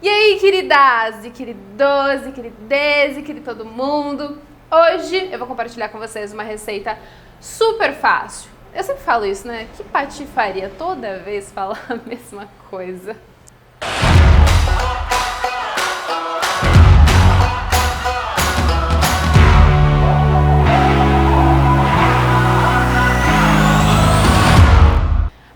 E aí, queridas, e queridos, e querides, e querido todo mundo. Hoje eu vou compartilhar com vocês uma receita super fácil. Eu sempre falo isso, né? Que patifaria, toda vez falar a mesma coisa.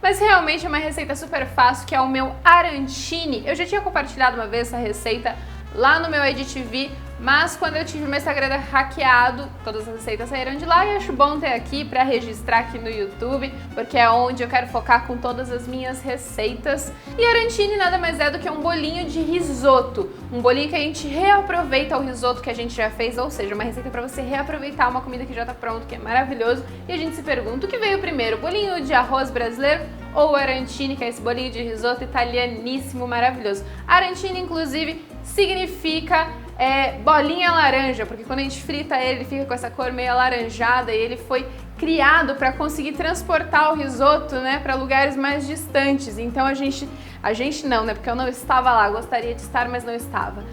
Mas realmente é uma receita super fácil, que é o meu arancine. Eu já tinha compartilhado uma vez essa receita lá no meu IGTV, mas quando eu tive meu Instagram hackeado, todas as receitas saíram de lá e acho bom ter aqui para registrar aqui no YouTube, porque é onde eu quero focar com todas as minhas receitas. E arancine nada mais é do que um bolinho de risoto, um bolinho que a gente reaproveita o risoto que a gente já fez, ou seja, uma receita para você reaproveitar uma comida que já está pronta, que é maravilhoso. E a gente se pergunta, o que veio primeiro, o bolinho de arroz brasileiro ou o arancine, que é esse bolinho de risoto italianíssimo, maravilhoso. Arancine, inclusive, significa bolinha laranja, porque quando a gente frita ele fica com essa cor meio alaranjada e ele foi criado para conseguir transportar o risoto, né, para lugares mais distantes. Então a gente não, né, porque eu não estava lá, gostaria de estar, mas não estava.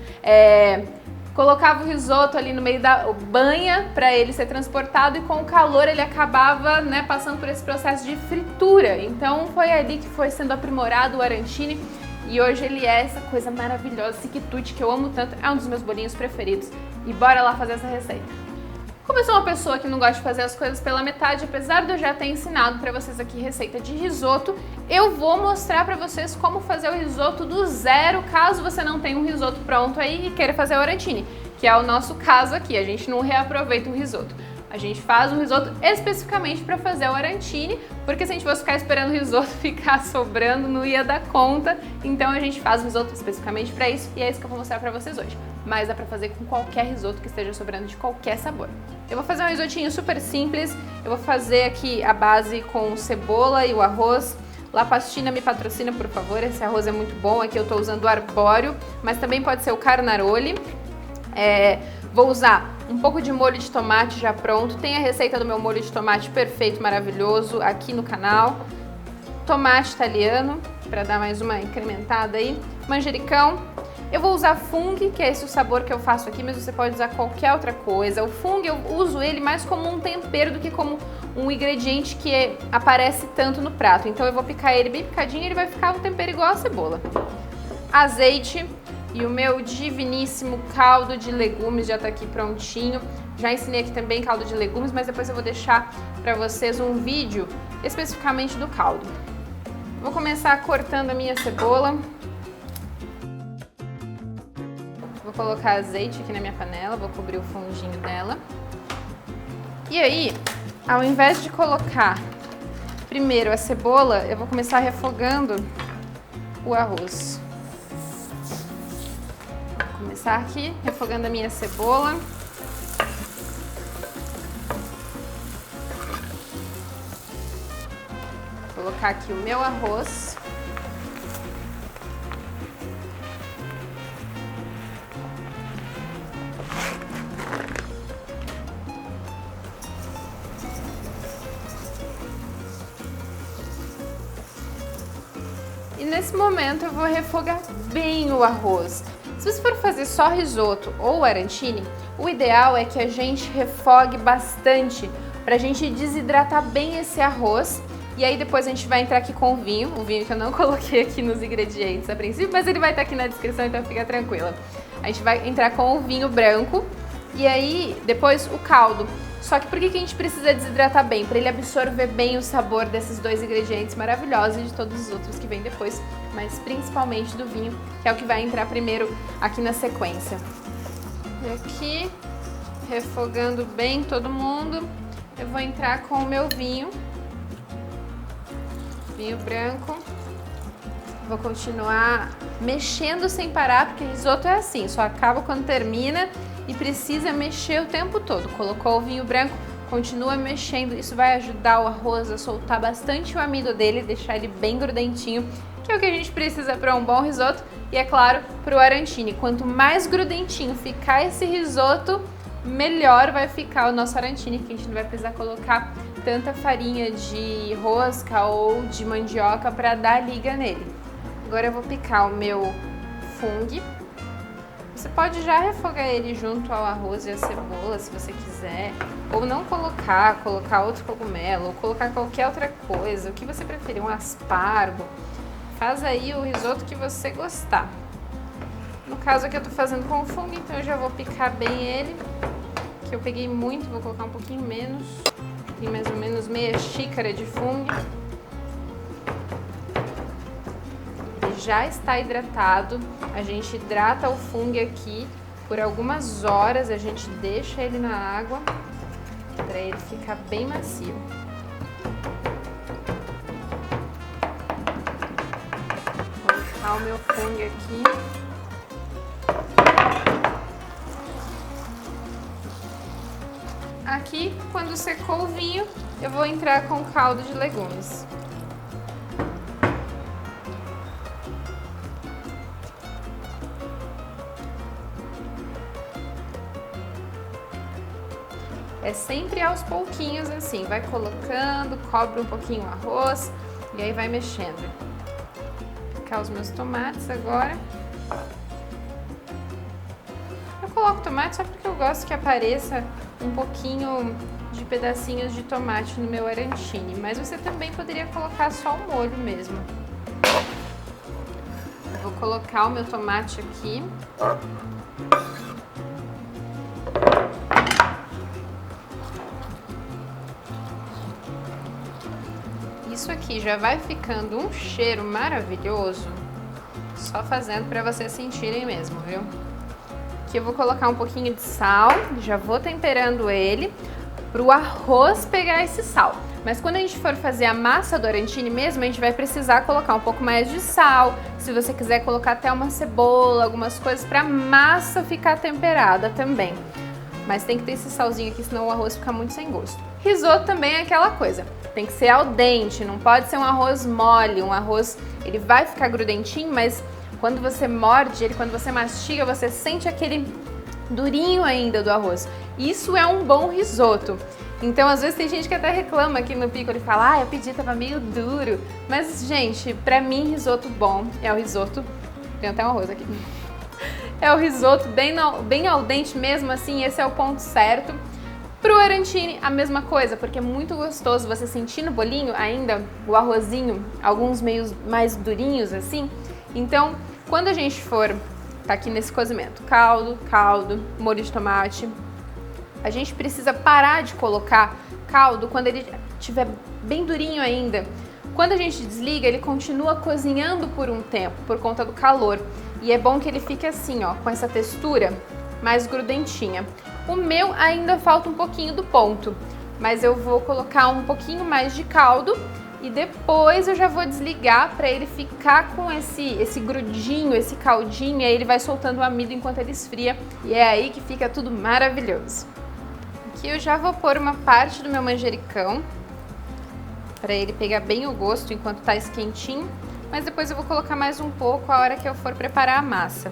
Colocava o risoto ali no meio da banha para ele ser transportado e com o calor ele acabava, né, passando por esse processo de fritura. Então foi ali que foi sendo aprimorado o arancine e hoje ele é essa coisa maravilhosa, esse quitute que eu amo tanto, é um dos meus bolinhos preferidos. E bora lá fazer essa receita. Como eu sou uma pessoa que não gosta de fazer as coisas pela metade, apesar de eu já ter ensinado para vocês aqui receita de risoto, eu vou mostrar para vocês como fazer o risoto do zero, caso você não tenha um risoto pronto aí e queira fazer o arancine, que é o nosso caso aqui, a gente não reaproveita o risoto. A gente faz um risoto especificamente para fazer o arancine, porque se a gente fosse ficar esperando o risoto ficar sobrando, não ia dar conta. Então a gente faz o risoto especificamente para isso e é isso que eu vou mostrar para vocês hoje. Mas dá para fazer com qualquer risoto que esteja sobrando de qualquer sabor. Eu vou fazer um risotinho super simples. Eu vou fazer aqui a base com cebola e o arroz. La Pastina me patrocina, por favor. Esse arroz é muito bom. Aqui eu estou usando o arbóreo, mas também pode ser o carnaroli. Vou usar um pouco de molho de tomate já pronto. Tem a receita do meu molho de tomate perfeito, maravilhoso, aqui no canal. Tomate italiano, para dar mais uma incrementada aí. Manjericão. Eu vou usar fungo, que é esse o sabor que eu faço aqui, mas você pode usar qualquer outra coisa. O fungo eu uso ele mais como um tempero do que como um ingrediente que aparece tanto no prato. Então eu vou picar ele bem picadinho e ele vai ficar um tempero igual a cebola. Azeite. E o meu diviníssimo caldo de legumes já tá aqui prontinho. Já ensinei aqui também caldo de legumes, mas depois eu vou deixar para vocês um vídeo especificamente do caldo. Vou começar cortando a minha cebola. Vou colocar azeite aqui na minha panela, vou cobrir o fundinho dela. E aí, ao invés de colocar primeiro a cebola, eu vou começar refogando o arroz. Vou começar aqui refogando a minha cebola. Vou colocar aqui o meu arroz. E nesse momento eu vou refogar bem o arroz. Se você for fazer só risoto ou arancine, o ideal é que a gente refogue bastante para a gente desidratar bem esse arroz. E aí depois a gente vai entrar aqui com o vinho que eu não coloquei aqui nos ingredientes a princípio, mas ele vai estar aqui na descrição, então fica tranquila. A gente vai entrar com o vinho branco e aí depois o caldo. Só que por que a gente precisa desidratar bem? Para ele absorver bem o sabor desses dois ingredientes maravilhosos e de todos os outros que vêm depois, mas principalmente do vinho, que é o que vai entrar primeiro aqui na sequência. E aqui, refogando bem todo mundo, eu vou entrar com o meu vinho branco. Vou continuar mexendo sem parar, porque risoto é assim, só acaba quando termina e precisa mexer o tempo todo. Colocou o vinho branco, continua mexendo, isso vai ajudar o arroz a soltar bastante o amido dele, deixar ele bem grudentinho, que é o que a gente precisa para um bom risoto e, é claro, para o arancine. Quanto mais grudentinho ficar esse risoto, melhor vai ficar o nosso arancine, que a gente não vai precisar colocar tanta farinha de rosca ou de mandioca para dar liga nele. Agora eu vou picar o meu fungo. Você pode já refogar ele junto ao arroz e a cebola, se você quiser. Ou não colocar outro cogumelo, ou colocar qualquer outra coisa, o que você preferir, um aspargo. Faz aí o risoto que você gostar. No caso aqui eu tô fazendo com o fungo, então eu já vou picar bem ele. Que eu peguei muito, vou colocar um pouquinho menos. Tem mais ou menos meia xícara de fungo. Já está hidratado, a gente hidrata o fungo aqui por algumas horas, a gente deixa ele na água para ele ficar bem macio. Vou colocar o meu fungo aqui. Aqui, quando secou o vinho, eu vou entrar com o caldo de legumes. É sempre aos pouquinhos assim, vai colocando, cobre um pouquinho o arroz e aí vai mexendo. Vou colocar os meus tomates agora. Eu coloco tomate só porque eu gosto que apareça um pouquinho de pedacinhos de tomate no meu arancine, mas você também poderia colocar só o molho mesmo. Eu vou colocar o meu tomate aqui. Isso aqui já vai ficando um cheiro maravilhoso, só fazendo para vocês sentirem mesmo, viu? Aqui eu vou colocar um pouquinho de sal, já vou temperando ele para o arroz pegar esse sal. Mas quando a gente for fazer a massa do arancine mesmo, a gente vai precisar colocar um pouco mais de sal. Se você quiser colocar até uma cebola, algumas coisas para a massa ficar temperada também. Mas tem que ter esse salzinho aqui, senão o arroz fica muito sem gosto. Risoto também é aquela coisa, tem que ser al dente, não pode ser um arroz mole. Um arroz, ele vai ficar grudentinho, mas quando você morde ele, quando você mastiga, você sente aquele durinho ainda do arroz. Isso é um bom risoto. Então, às vezes tem gente que até reclama aqui no Piccolo e fala: ah, eu pedi, tava meio duro. Mas, gente, pra mim, risoto bom é o risoto... Tem até um arroz aqui. É o risoto bem al dente mesmo, assim, esse é o ponto certo. Pro arancine, a mesma coisa, porque é muito gostoso você sentir no bolinho ainda o arrozinho, alguns meios mais durinhos assim. Então, quando a gente for, tá aqui nesse cozimento, caldo, molho de tomate, a gente precisa parar de colocar caldo quando ele estiver bem durinho ainda. Quando a gente desliga, ele continua cozinhando por um tempo, por conta do calor. E é bom que ele fique assim, ó, com essa textura mais grudentinha. O meu ainda falta um pouquinho do ponto, mas eu vou colocar um pouquinho mais de caldo e depois eu já vou desligar para ele ficar com esse grudinho, esse caldinho, e aí ele vai soltando o amido enquanto ele esfria e é aí que fica tudo maravilhoso. Aqui eu já vou pôr uma parte do meu manjericão para ele pegar bem o gosto enquanto tá esquentinho, mas depois eu vou colocar mais um pouco a hora que eu for preparar a massa.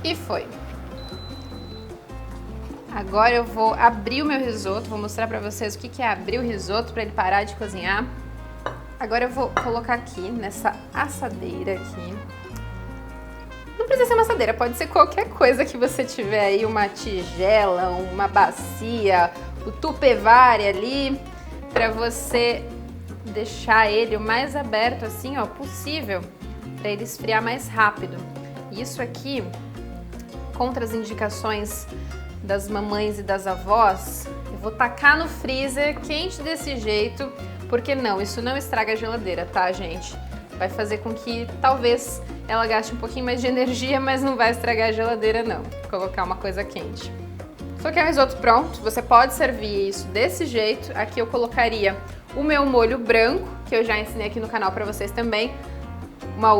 E foi. Agora eu vou abrir o meu risoto, vou mostrar pra vocês o que é abrir o risoto para ele parar de cozinhar. Agora eu vou colocar aqui nessa assadeira aqui. Não precisa ser uma assadeira, pode ser qualquer coisa que você tiver aí, uma tigela, uma bacia, o tupperware ali, para você deixar ele o mais aberto assim, ó, possível, para ele esfriar mais rápido. Isso aqui, contra as indicações das mamães e das avós, eu vou tacar no freezer quente desse jeito, porque não, isso não estraga a geladeira, tá, gente? Vai fazer com que talvez ela gaste um pouquinho mais de energia, mas não vai estragar a geladeira não, colocar uma coisa quente. Só que é um risoto pronto, você pode servir isso desse jeito. Aqui eu colocaria o meu molho branco, que eu já ensinei aqui no canal pra vocês também. Numa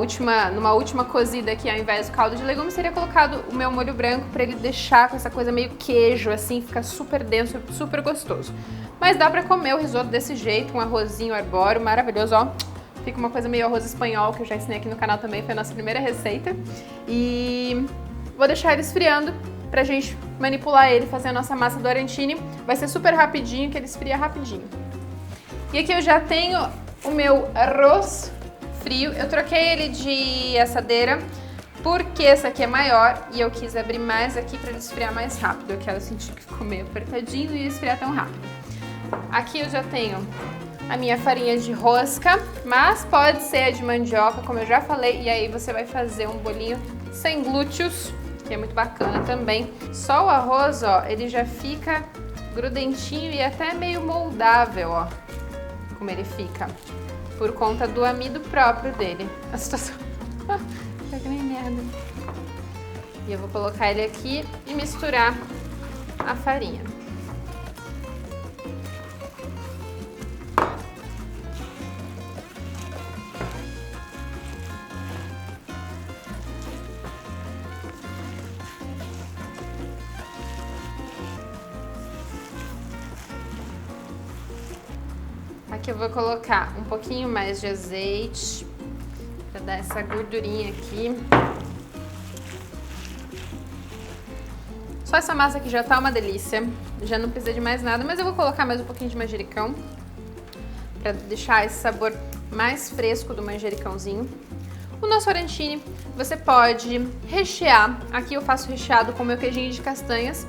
última cozida aqui, ao invés do caldo de legumes, seria colocado o meu molho branco para ele deixar com essa coisa meio queijo, assim, fica super denso, super gostoso. Mas dá pra comer o risoto desse jeito, um arrozinho arbóreo maravilhoso, ó. Fica uma coisa meio arroz espanhol, que eu já ensinei aqui no canal também, foi a nossa primeira receita. E vou deixar ele esfriando pra gente manipular ele, fazer a nossa massa do arancine. Vai ser super rapidinho, que ele esfria rapidinho. E aqui eu já tenho o meu arroz frio. Eu troquei ele de assadeira porque esse aqui é maior e eu quis abrir mais aqui para ele esfriar mais rápido. Eu quero sentir que ficou meio apertadinho e esfriar tão rápido. Aqui eu já tenho a minha farinha de rosca, mas pode ser a de mandioca, como eu já falei, e aí você vai fazer um bolinho sem glúteos, que é muito bacana também. Só o arroz, ó, ele já fica grudentinho e até meio moldável, ó, como ele fica, por conta do amido próprio dele. A situação fica que nem merda. E eu vou colocar ele aqui e misturar a farinha. Aqui eu vou colocar um pouquinho mais de azeite para dar essa gordurinha aqui. Só essa massa aqui já tá uma delícia, já não precisa de mais nada, mas eu vou colocar mais um pouquinho de manjericão para deixar esse sabor mais fresco do manjericãozinho. O nosso arancine você pode rechear. Aqui eu faço recheado com meu queijinho de castanhas,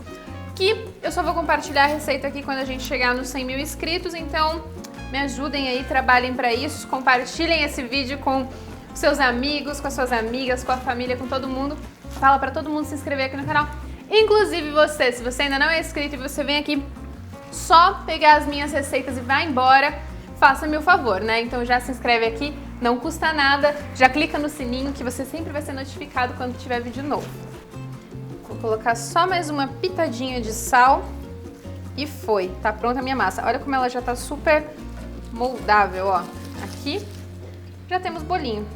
que eu só vou compartilhar a receita aqui quando a gente chegar nos 100 mil inscritos, então me ajudem aí, trabalhem para isso, compartilhem esse vídeo com seus amigos, com as suas amigas, com a família, com todo mundo. Fala para todo mundo se inscrever aqui no canal. Inclusive você, se você ainda não é inscrito e você vem aqui só pegar as minhas receitas e vai embora, faça-me o favor, né? Então já se inscreve aqui, não custa nada, já clica no sininho que você sempre vai ser notificado quando tiver vídeo novo. Vou colocar só mais uma pitadinha de sal e foi, tá pronta a minha massa. Olha como ela já tá super moldável, ó. Aqui já temos bolinho.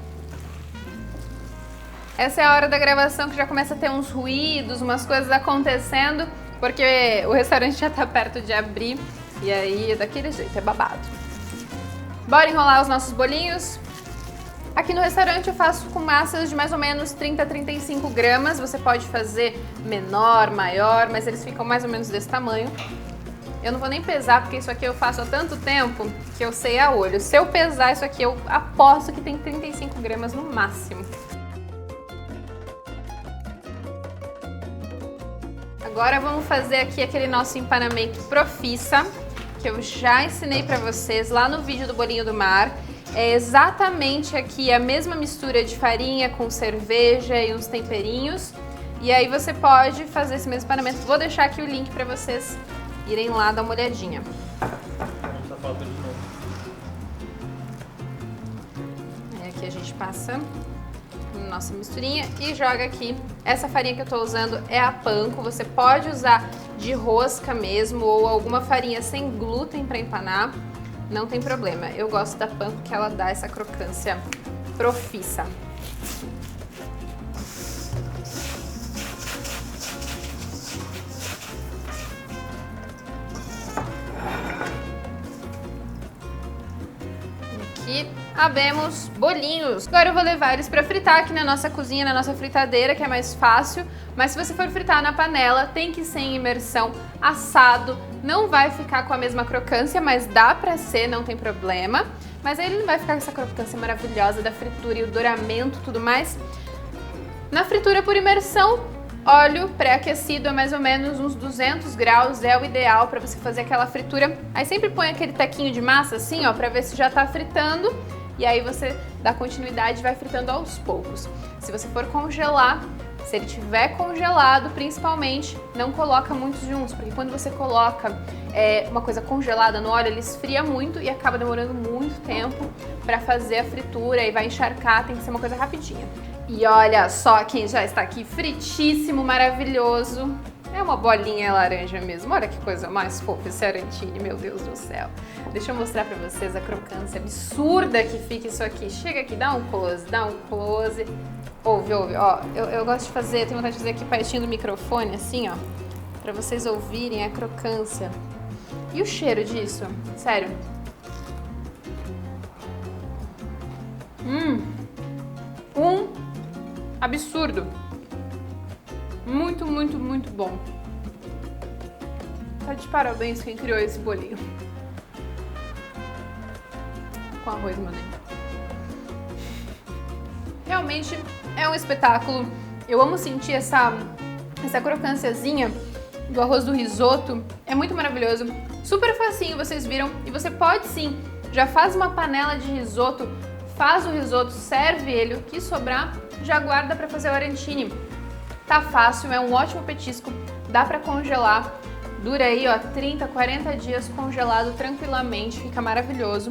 Essa é a hora da gravação que já começa a ter uns ruídos, umas coisas acontecendo, porque o restaurante já tá perto de abrir e aí é daquele jeito, é babado. Bora enrolar os nossos bolinhos? Aqui no restaurante eu faço com massas de mais ou menos 30 a 35 gramas, você pode fazer menor, maior, mas eles ficam mais ou menos desse tamanho. Eu não vou nem pesar, porque isso aqui eu faço há tanto tempo que eu sei a olho. Se eu pesar isso aqui, eu aposto que tem 35 gramas no máximo. Agora vamos fazer aqui aquele nosso empanamento profissa, que eu já ensinei pra vocês lá no vídeo do bolinho do mar. É exatamente aqui a mesma mistura de farinha com cerveja e uns temperinhos. E aí você pode fazer esse mesmo empanamento. Vou deixar aqui o link pra vocês irem lá dar uma olhadinha. Aí aqui a gente passa nossa misturinha e joga aqui. Essa farinha que eu tô usando é a panko, você pode usar de rosca mesmo ou alguma farinha sem glúten para empanar, não tem problema. Eu gosto da panko que ela dá essa crocância profissa. Aqui abemos bolinhos. Agora eu vou levar eles para fritar aqui na nossa cozinha, na nossa fritadeira, que é mais fácil. Mas se você for fritar na panela, tem que ser em imersão, assado. Não vai ficar com a mesma crocância, mas dá pra ser, não tem problema. Mas aí ele não vai ficar com essa crocância maravilhosa da fritura e o douramento e tudo mais. Na fritura por imersão, óleo pré-aquecido a mais ou menos uns 200 graus é o ideal para você fazer aquela fritura. Aí sempre põe aquele taquinho de massa assim, ó, para ver se já tá fritando. E aí você dá continuidade e vai fritando aos poucos. Se você for congelar, se ele tiver congelado, principalmente, não coloca muitos juntos, porque quando você coloca uma coisa congelada no óleo, ele esfria muito e acaba demorando muito tempo para fazer a fritura e vai encharcar, tem que ser uma coisa rapidinha. E olha só quem já está aqui, fritíssimo, maravilhoso. É uma bolinha laranja mesmo, olha que coisa mais fofa esse arancine, meu Deus do céu. Deixa eu mostrar pra vocês a crocância absurda que fica isso aqui. Chega aqui, dá um close, dá um close. Ouve, ouve, ó, eu gosto de fazer, tenho vontade de fazer aqui pertinho do microfone, assim, ó, pra vocês ouvirem a crocância. E o cheiro disso? Sério. Absurdo. Muito, muito, muito bom. Tá de parabéns quem criou esse bolinho. Com arroz, meu Deus. realmente é um espetáculo. Eu amo sentir essa crocânciazinha do arroz do risoto, é muito maravilhoso. Super facinho, vocês viram, e você pode sim, já faz uma panela de risoto, faz o risoto, serve ele, o que sobrar, já guarda para fazer o arancine. Tá fácil, é um ótimo petisco, dá para congelar, dura aí, ó, 30, 40 dias congelado tranquilamente, fica maravilhoso.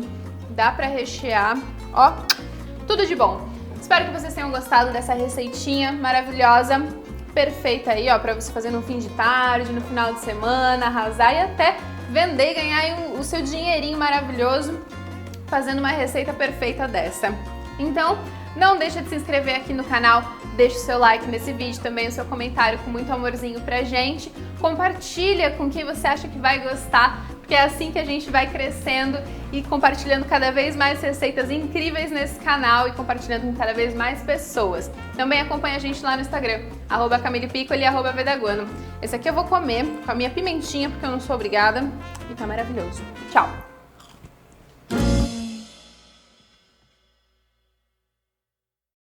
Dá para rechear, ó, tudo de bom. Espero que vocês tenham gostado dessa receitinha maravilhosa, perfeita aí, ó, para você fazer no fim de tarde, no final de semana, arrasar e até vender e ganhar aí o seu dinheirinho maravilhoso fazendo uma receita perfeita dessa. Então, não deixa de se inscrever aqui no canal, deixa o seu like nesse vídeo, também o seu comentário com muito amorzinho pra gente. Compartilha com quem você acha que vai gostar, porque é assim que a gente vai crescendo e compartilhando cada vez mais receitas incríveis nesse canal e compartilhando com cada vez mais pessoas. Também acompanha a gente lá no Instagram, @CamilePiccoli e @Vedaguano. Esse aqui eu vou comer com a minha pimentinha, porque eu não sou obrigada, e tá maravilhoso. Tchau!